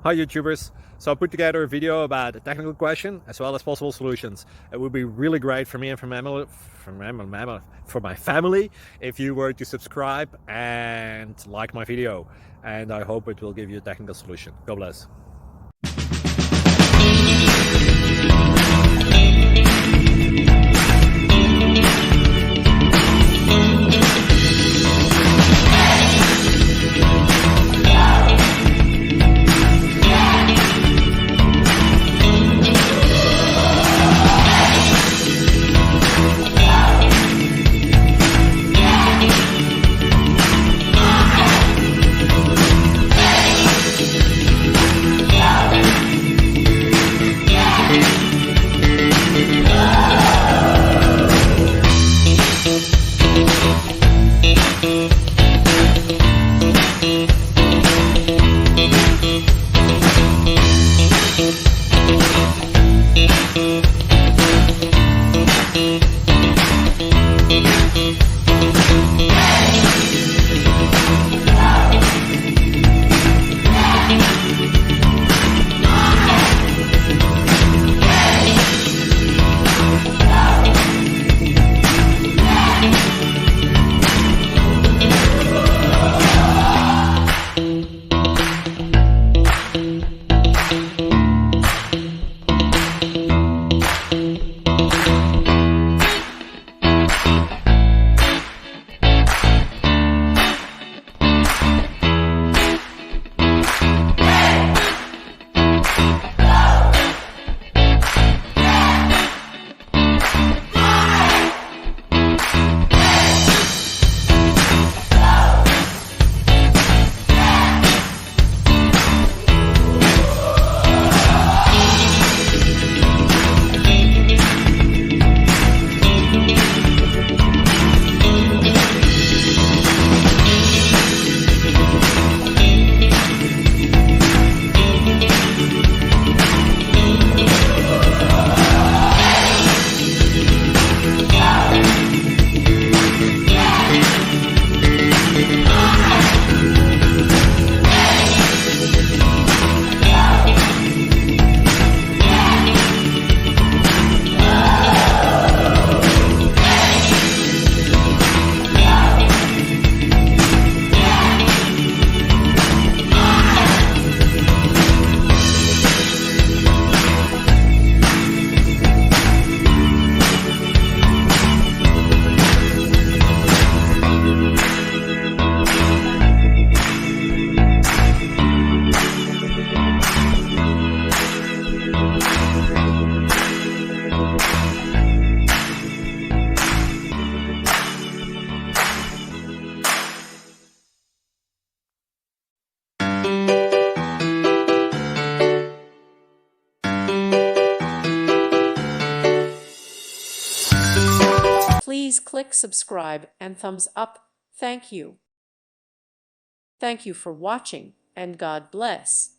Hi YouTubers! So I put together a video about a technical question as well as possible solutions. It would be really great for me and for my family if you were to subscribe and like my video, and I hope it will give you a technical solution. God bless. Please click subscribe and thumbs up. Thank you. Thank you for watching, and God bless.